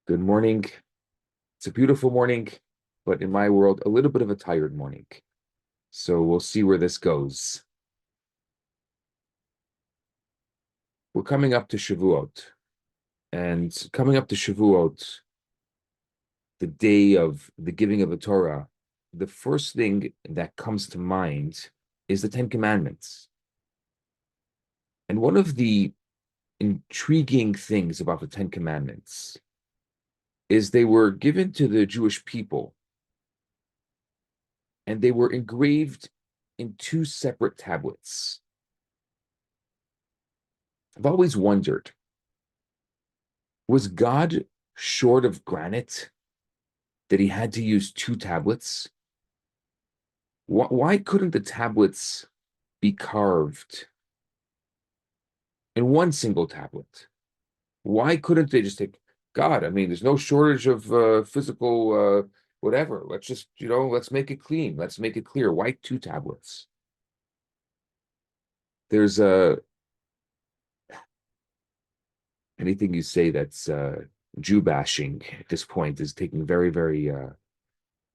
Good morning. It's a beautiful morning, but in my world, a little bit of a tired morning. So we'll see where this goes. We're coming up to Shavuot, and coming up to Shavuot, the day of the giving of the Torah, the first thing that comes to mind is the Ten Commandments. And one of the intriguing things about the Ten Commandments is they were given to the Jewish people, and they were engraved in two separate tablets. I've always wondered, was God short of granite that he had to use two tablets? Why couldn't the tablets be carved in one single tablet? Why couldn't they just take God? I mean, there's no shortage of physical whatever. Let's just, let's make it clean. Let's make it clear. Why two tablets? There's anything you say that's Jew bashing at this point is taken very, very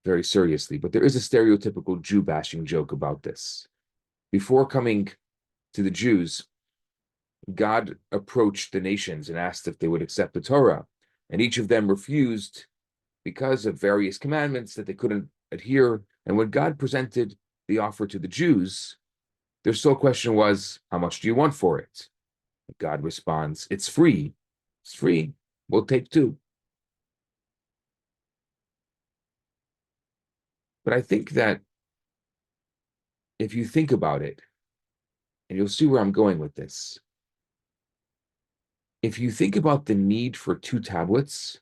very seriously, but there is a stereotypical Jew bashing joke about this. Before coming to the Jews, God approached the nations and asked if they would accept the Torah, and each of them refused because of various commandments that they couldn't adhere. And when God presented the offer to the Jews, their sole question was, how much do you want for it? God responds, it's free. It's free. We'll take two. But I think that if you think about it, and you'll see where I'm going with this, if you think about the need for two tablets,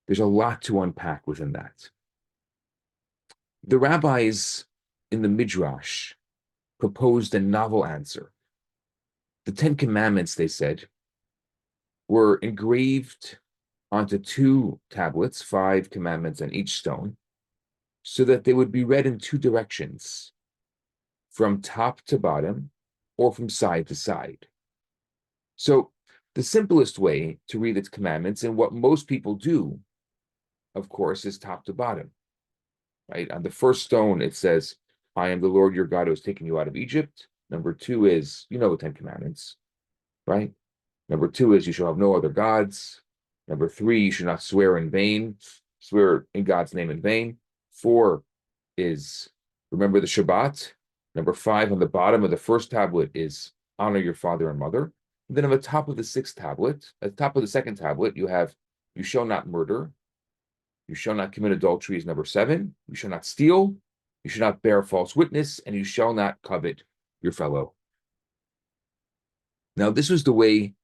there's a lot to unpack within that. The rabbis in the Midrash proposed a novel answer. The Ten Commandments, they said, were engraved onto two tablets, 5 commandments on each stone, so that they would be read in two directions, from top to bottom or from side to side. So the simplest way to read its commandments, and what most people do, of course, is top to bottom, right? On the first stone, it says, I am the Lord your God who has taken you out of Egypt. Number 2 is, the 10 Commandments, right? Number 2 is, you shall have no other gods. Number 3, you should not swear in vain, swear in God's name in vain. 4 is, remember the Shabbat. Number 5 on the bottom of the first tablet is, honor your father and mother. And then on the top of the sixth tablet, at the top of the second tablet, you have, you shall not murder. You shall not commit adultery is number 7. You shall not steal. You shall not bear false witness, and you shall not covet your fellow. Now, this was the way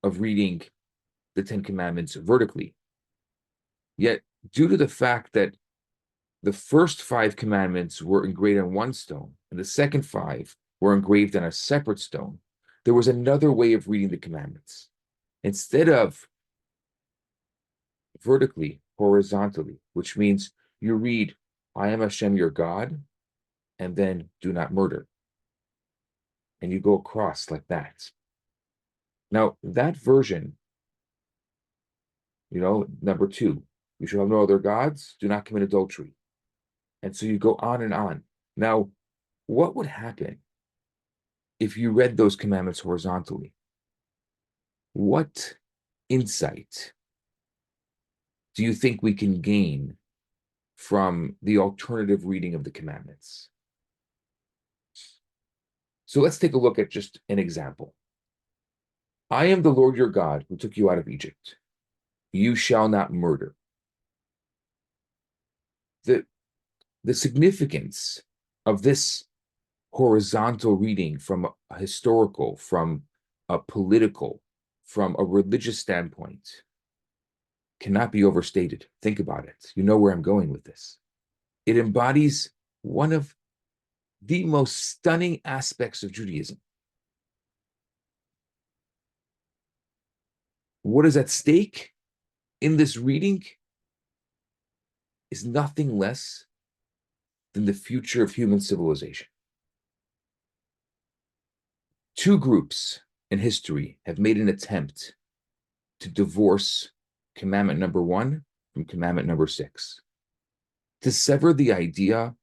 of reading the 10 Commandments vertically. Yet, due to the fact that the first 5 commandments were engraved on one stone, and the second 5 were engraved on a separate stone, there was another way of reading the commandments. Instead of vertically, horizontally, which means you read, I am Hashem your God, and then do not murder. And you go across like that. Now, that version, number 2, you shall have no other gods, do not commit adultery. And so you go on and on. Now, what would happen if you read those commandments horizontally? What insight do you think we can gain from the alternative reading of the commandments? So let's take a look at just an example. I am the Lord your God who took you out of Egypt. You shall not murder. The significance of this horizontal reading from a historical, from a political, from a religious standpoint cannot be overstated. Think about it. You know where I'm going with this. It embodies one of the most stunning aspects of Judaism. What is at stake in this reading is nothing less than the future of human civilization. 2 groups in history have made an attempt to divorce commandment number 1 from commandment number 6. To sever the idea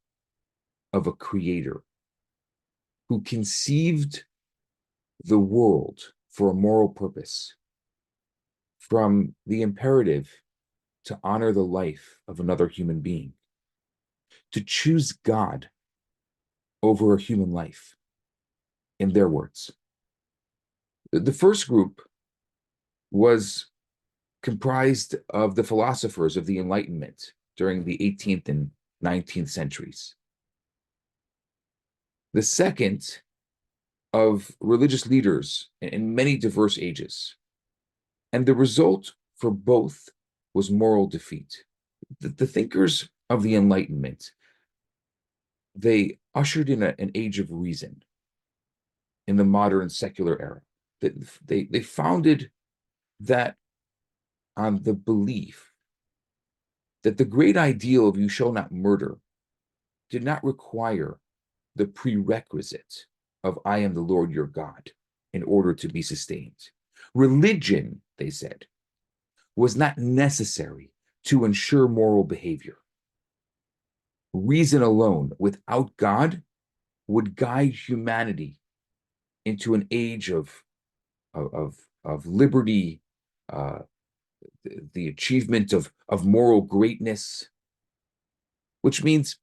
of a creator who conceived the world for a moral purpose from the imperative to honor the life of another human being, to choose God over a human life, in their words. The first group was comprised of the philosophers of the Enlightenment during the 18th and 19th centuries. The second of religious leaders in many diverse ages. And the result for both was moral defeat. The thinkers of the Enlightenment, they ushered in an age of reason in the modern secular era. They founded that on the belief that the great ideal of you shall not murder did not require the prerequisite of I am the Lord your God in order to be sustained. Religion, they said, was not necessary to ensure moral behavior. Reason alone, without God, would guide humanity into an age of liberty, the achievement of moral greatness, which means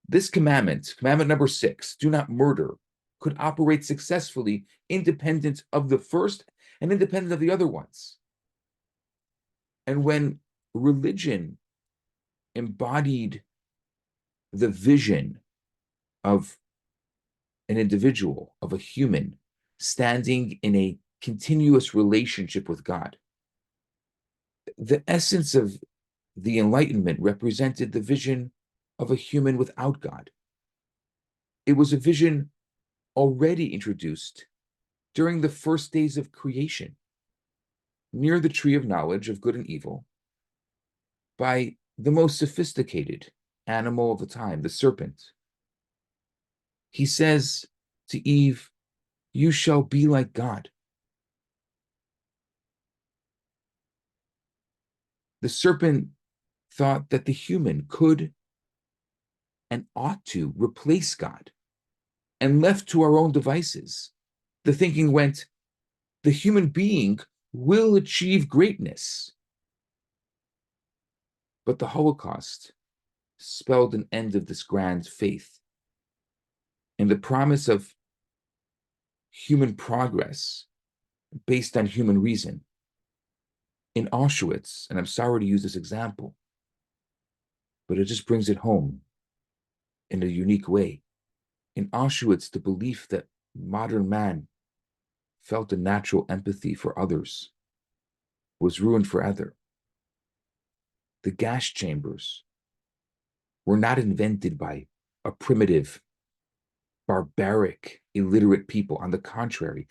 this commandment number 6, do not murder, could operate successfully independent of the first and independent of the other ones. And when religion embodied the vision of an individual, of a human, standing in a continuous relationship with God, the essence of the Enlightenment represented the vision of a human without God. It was a vision already introduced during the first days of creation, near the tree of knowledge of good and evil, by the most sophisticated animal of the time, the serpent. He says to Eve, you shall be like God. The serpent thought that the human could and ought to replace God. And left to our own devices, the thinking went, the human being will achieve greatness. But the Holocaust spelled an end of this grand faith and the promise of human progress based on human reason. In Auschwitz, and I'm sorry to use this example, but it just brings it home in a unique way. In Auschwitz, the belief that modern man felt a natural empathy for others was ruined forever. The gas chambers were not invented by a primitive, barbaric, illiterate people. On the contrary,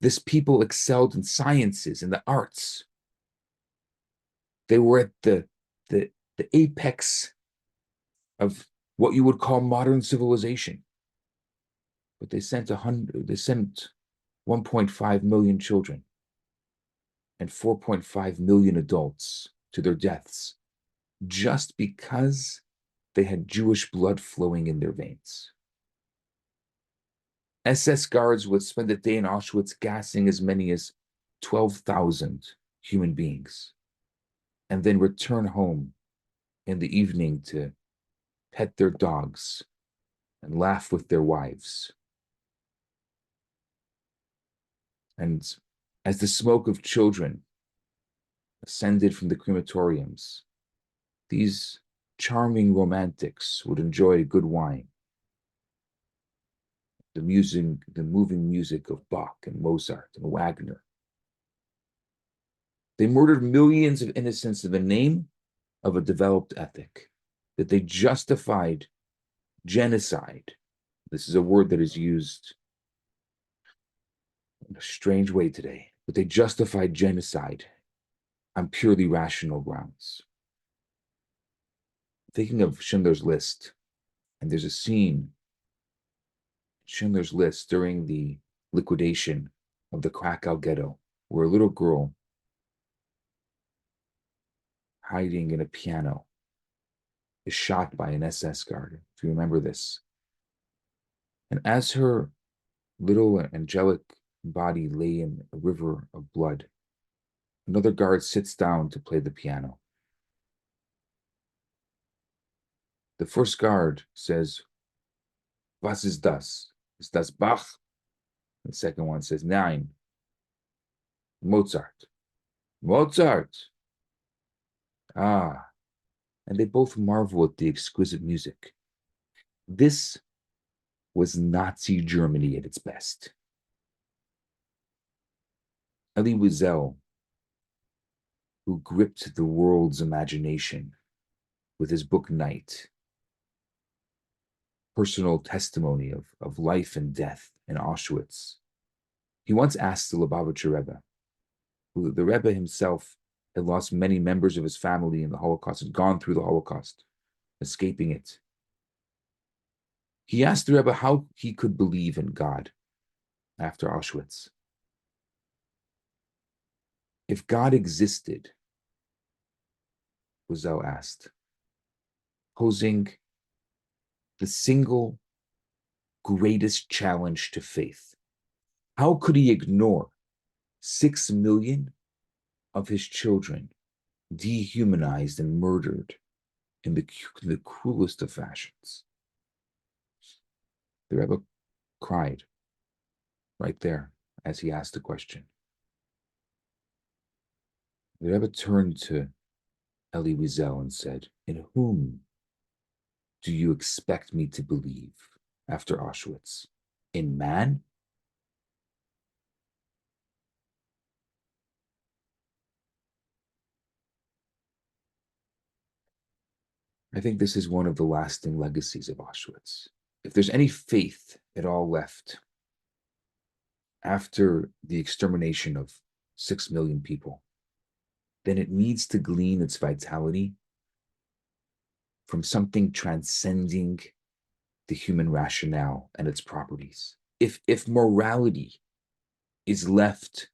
this people excelled in sciences and the arts. They were at the apex of what you would call modern civilization. But they sent 1.5 million children and 4.5 million adults to their deaths just because they had Jewish blood flowing in their veins. SS guards would spend a day in Auschwitz gassing as many as 12,000 human beings and then return home in the evening to pet their dogs and laugh with their wives. And as the smoke of children ascended from the crematoriums, these charming romantics would enjoy a good wine, the moving music of Bach and Mozart and Wagner. They murdered millions of innocents in the name of a developed ethic, that they justified genocide. This is a word that is used in a strange way today, but they justified genocide on purely rational grounds. Thinking of Schindler's List, and there's a scene in Schindler's List during the liquidation of the Krakow ghetto where a little girl hiding in a piano, is shot by an SS guard, if you remember this. And as her little angelic body lay in a river of blood, another guard sits down to play the piano. The first guard says, "Was ist das? Ist das Bach?" The second one says, "Nein, Mozart." "Mozart!" "Ah." And they both marvel at the exquisite music. This was Nazi Germany at its best. Elie Wiesel, who gripped the world's imagination with his book Night, personal testimony of life and death in Auschwitz, he once asked the Lubavitcher Rebbe, who the Rebbe himself had lost many members of his family in the Holocaust, had gone through the Holocaust, escaping it. He asked the Rebbe how he could believe in God after Auschwitz. If God existed, Wiesel asked, posing the single greatest challenge to faith, how could he ignore 6 million of his children dehumanized and murdered in the cruelest of fashions? The Rebbe cried right there as he asked the question. The Rebbe turned to Elie Wiesel and said, "In whom do you expect me to believe after Auschwitz? In man?" I think this is one of the lasting legacies of Auschwitz. If there's any faith at all left after the extermination of 6 million people, then it needs to glean its vitality from something transcending the human rationale and its properties. If morality is left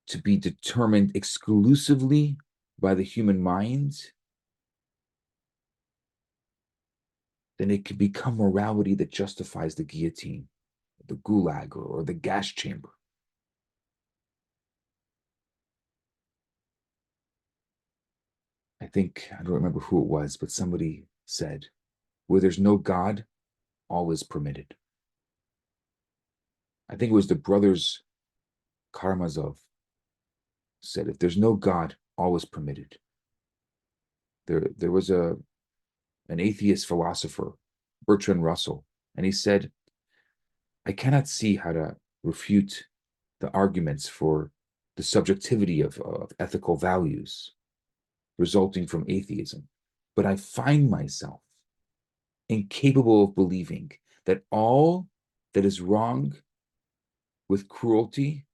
to be determined exclusively by the human mind, then it can become morality that justifies the guillotine, the gulag, or the gas chamber. I think, I don't remember who it was, but somebody said, where there's no God, all is permitted. I think it was the brothers Karamazov said, if there's no God, all is permitted. There was an atheist philosopher, Bertrand Russell, and he said, I cannot see how to refute the arguments for the subjectivity of ethical values resulting from atheism, but I find myself incapable of believing that all that is wrong with cruelty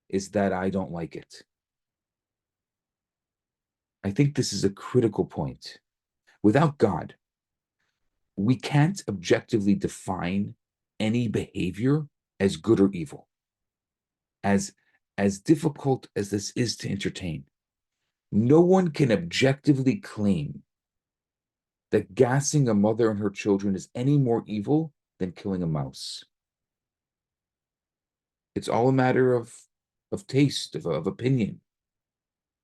is that I don't like it. I think this is a critical point. Without God, we can't objectively define any behavior as good or evil. As difficult as this is to entertain, no one can objectively claim that gassing a mother and her children is any more evil than killing a mouse. It's all a matter of taste, of opinion.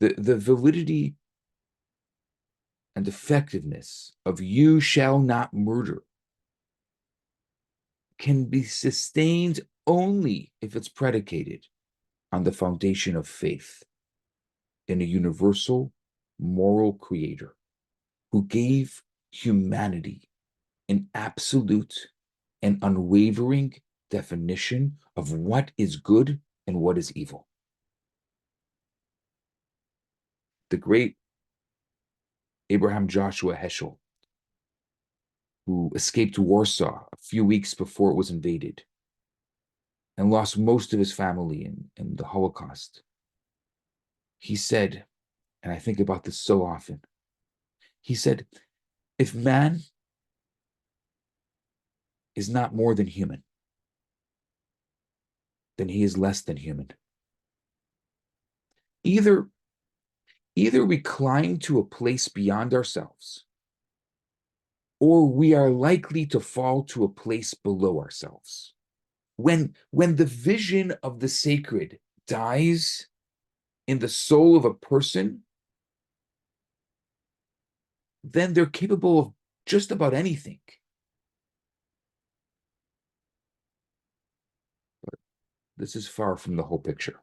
The validity and effectiveness of "you shall not murder" can be sustained only if it's predicated on the foundation of faith in a universal moral creator who gave humanity an absolute and unwavering definition of what is good and what is evil. The great Abraham Joshua Heschel, who escaped to Warsaw a few weeks before it was invaded and lost most of his family in the Holocaust, he said, and I think about this so often, he said, if man is not more than human, then he is less than human. Either Either we climb to a place beyond ourselves, or we are likely to fall to a place below ourselves. When the vision of the sacred dies in the soul of a person, then they're capable of just about anything. But this is far from the whole picture.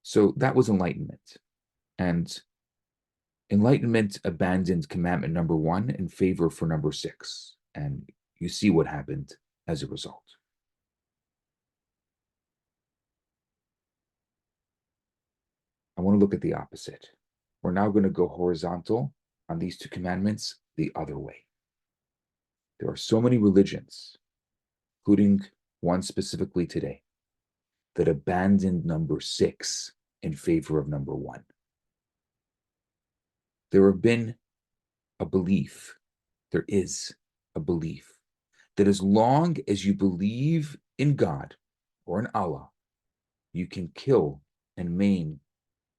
So that was enlightenment. And enlightenment abandoned commandment number 1 in favor for number 6. And you see what happened as a result. I want to look at the opposite. We're now going to go horizontal on these 2 commandments the other way. There are so many religions, including one specifically today, that abandoned number 6 in favor of number 1. There have been a belief, there is a belief, that as long as you believe in God or in Allah, you can kill and maim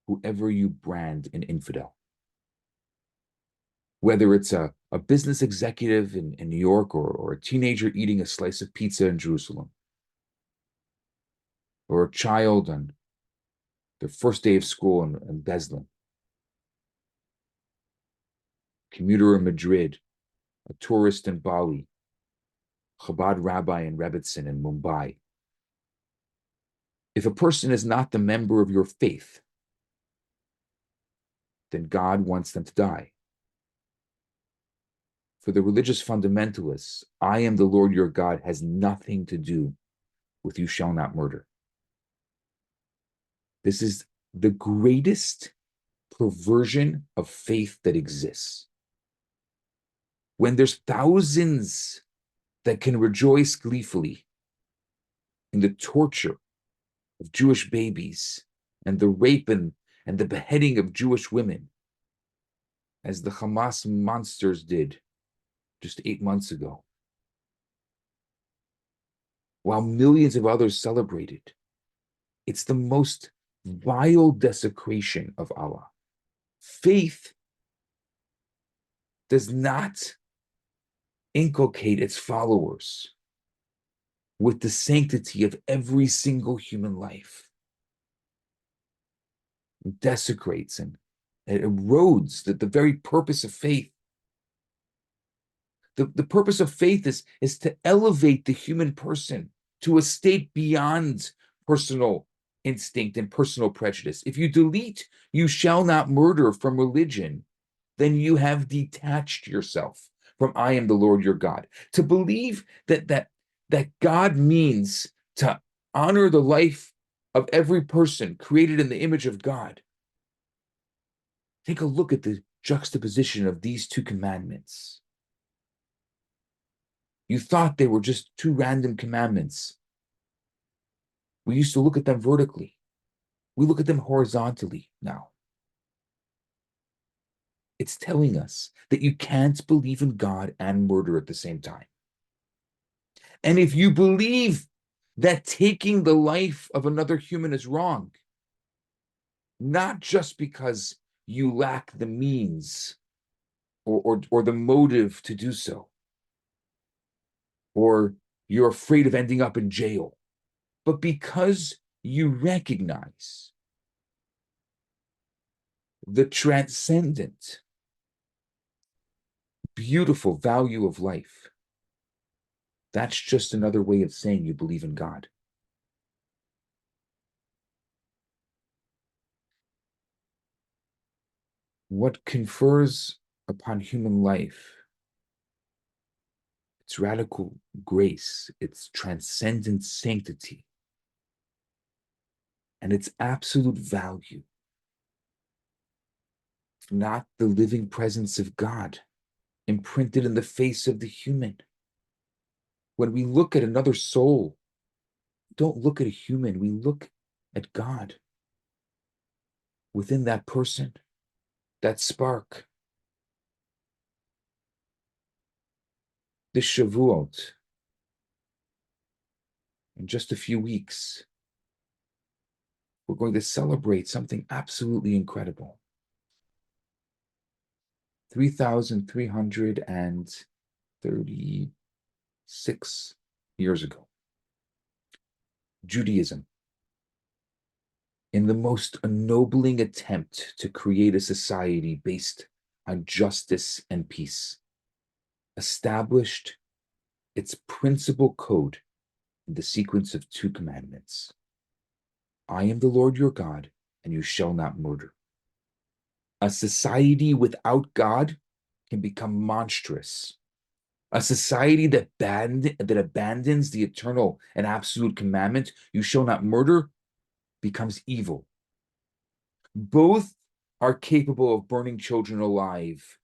whoever you brand an infidel. Whether it's a business executive in New York or a teenager eating a slice of pizza in Jerusalem, or a child on their first day of school in Beslan, commuter in Madrid, a tourist in Bali, Chabad rabbi in Rebbitzin in Mumbai. If a person is not the member of your faith, then God wants them to die. For the religious fundamentalists, I am the Lord your God has nothing to do with you shall not murder. This is the greatest perversion of faith that exists. When there's thousands that can rejoice gleefully in the torture of Jewish babies and the rape and the beheading of Jewish women, as the Hamas monsters did just 8 months ago, while millions of others celebrated. It's the most vile desecration of Allah. Faith does not inculcate its followers with the sanctity of every single human life. It desecrates and it erodes the very purpose of faith. The purpose of faith is to elevate the human person to a state beyond personal instinct and personal prejudice. If you delete "you shall not murder" from religion, then you have detached yourself from "I am the Lord your God." To believe that God means to honor the life of every person created in the image of God. Take a look at the juxtaposition of these 2 commandments. You thought they were just 2 random commandments. We used to look at them vertically. We look at them horizontally now. It's telling us that you can't believe in God and murder at the same time. And if you believe that taking the life of another human is wrong, not just because you lack the means or the motive to do so, or you're afraid of ending up in jail, but because you recognize the transcendent, beautiful value of life. That's just another way of saying you believe in God. What confers upon human life, its radical grace, its transcendent sanctity, and its absolute value, if not the living presence of God imprinted in the face of the human. When we look at another soul, don't look at a human, we look at God within that person, that spark. This Shavuot, in just a few weeks, we're going to celebrate something absolutely incredible. 3,336 years ago, Judaism, in the most ennobling attempt to create a society based on justice and peace, established its principal code in the sequence of 2 commandments. I am the Lord your God, and you shall not murder. A society without God can become monstrous. A society that abandons the eternal and absolute commandment, you shall not murder, becomes evil. Both are capable of burning children alive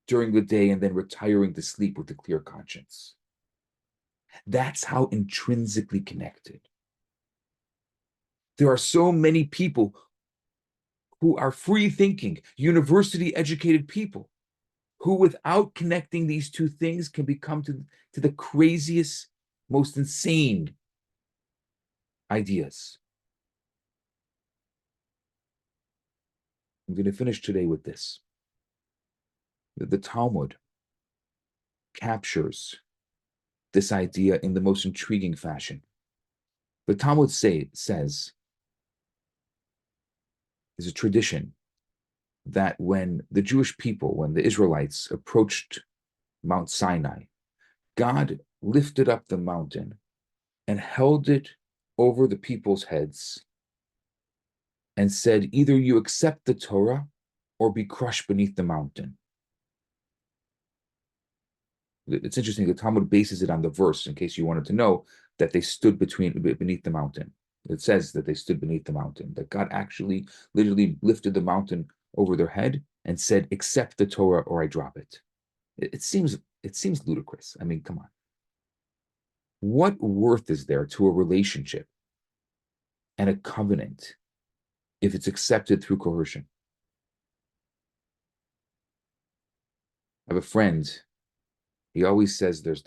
during the day and then retiring to sleep with a clear conscience. That's how intrinsically connected. There are so many people who are free-thinking, university-educated people who, without connecting these 2 things, can become to the craziest, most insane ideas. I'm going to finish today with this. The Talmud captures this idea in the most intriguing fashion. The Talmud says there's a tradition that when the Jewish people, when the Israelites approached Mount Sinai, God lifted up the mountain and held it over the people's heads and said, either you accept the Torah or be crushed beneath the mountain. It's interesting, the Talmud bases it on the verse, in case you wanted to know, that they stood beneath the mountain. It says that they stood beneath the mountain, that God actually literally lifted the mountain over their head and said, accept the Torah or I drop it. It seems ludicrous. I mean, come on. What worth is there to a relationship and a covenant if it's accepted through coercion? I have a friend, he always says there's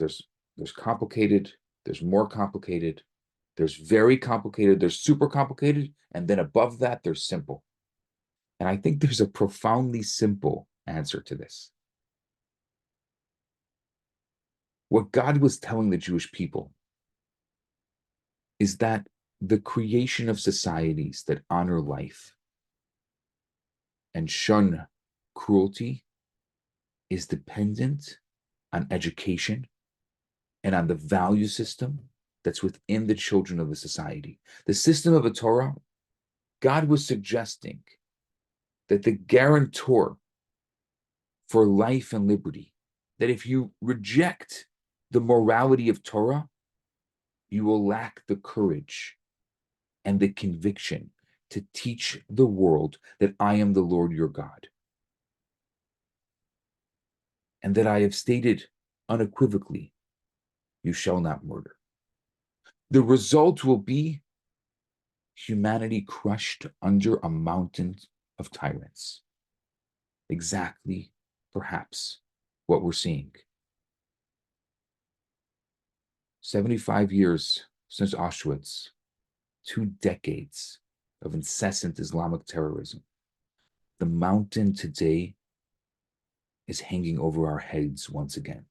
complicated, there's more complicated, there's very complicated, there's super complicated, and then above that, there's simple. And I think there's a profoundly simple answer to this. What God was telling the Jewish people is that the creation of societies that honor life and shun cruelty is dependent on education and on the value system that's within the children of the society. The system of the Torah, God was suggesting that the guarantor for life and liberty, that if you reject the morality of Torah, you will lack the courage and the conviction to teach the world that I am the Lord your God, and that I have stated unequivocally, you shall not murder. The result will be humanity crushed under a mountain of tyrants. Exactly, perhaps, what we're seeing. 75 years since Auschwitz, 2 decades of incessant Islamic terrorism. The mountain today is hanging over our heads once again.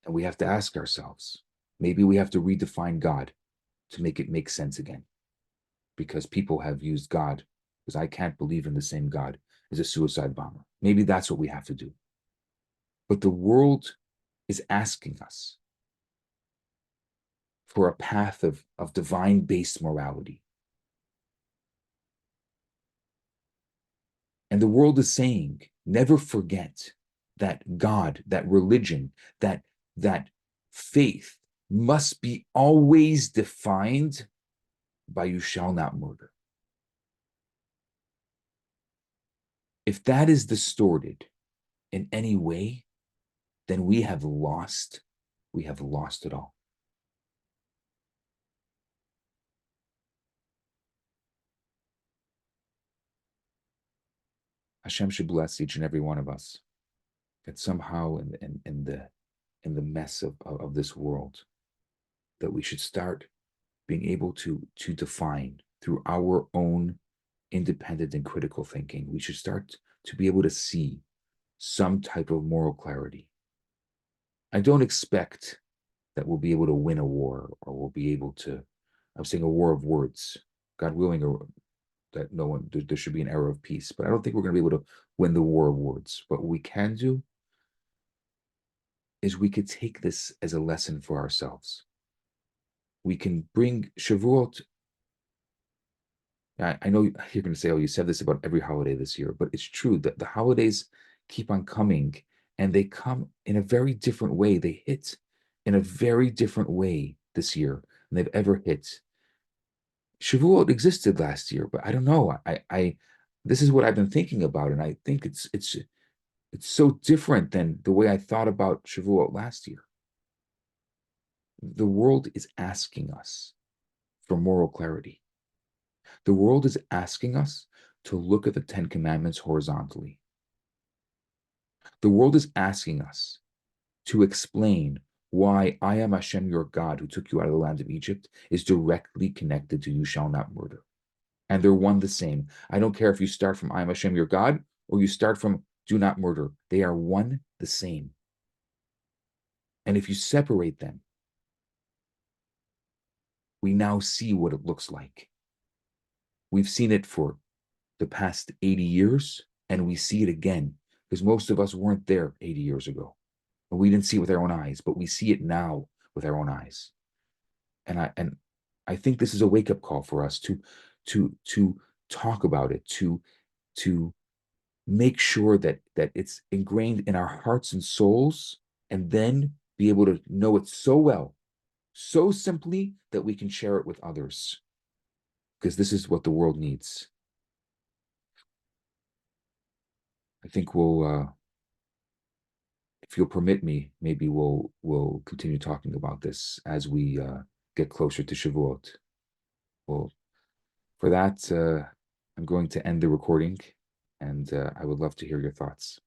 And we have to ask ourselves, maybe we have to redefine God to make it make sense again. Because people have used God, because I can't believe in the same God, as a suicide bomber. Maybe that's what we have to do. But the world is asking us for a path of divine-based morality. And the world is saying, never forget that God, that religion, that faith must be always defined by you shall not murder. If that is distorted in any way, then we have lost it all. Hashem should bless each and every one of us, that somehow in the mess of this world, that we should start being able to define through our own independent and critical thinking. We should start to be able to see some type of moral clarity. I don't expect that we'll be able to win a war, or we'll be able to, I'm saying a war of words, God willing, or that no one, there should be an era of peace. But I don't think we're going to be able to win the war of words. But what we can do is we could take this as a lesson for ourselves. We can bring Shavuot. I know you're going to say, oh, you said this about every holiday this year, but it's true that the holidays keep on coming, and they come in a very different way. They hit in a very different way this year than they've ever hit. Shavuot existed last year, but I don't know. I this is what I've been thinking about, and I think it's so different than the way I thought about Shavuot last year. The world is asking us for moral clarity. The world is asking us to look at the Ten Commandments horizontally. The world is asking us to explain why I am Hashem, your God, who took you out of the land of Egypt, is directly connected to you shall not murder. And they're one the same. I don't care if you start from I am Hashem, your God, or you start from do not murder. They are one the same. And if you separate them, we now see what it looks like. We've seen it for the past 80 years, and we see it again, because most of us weren't there 80 years ago. And we didn't see it with our own eyes, but we see it now with our own eyes. And I think this is a wake-up call for us to talk about it, to make sure that it's ingrained in our hearts and souls, and then be able to know it so well, so simply, that we can share it with others, because this is what the world needs. I think we'll, if you'll permit me, maybe we'll continue talking about this as we get closer to Shavuot. Well, for that, I'm going to end the recording, and I would love to hear your thoughts.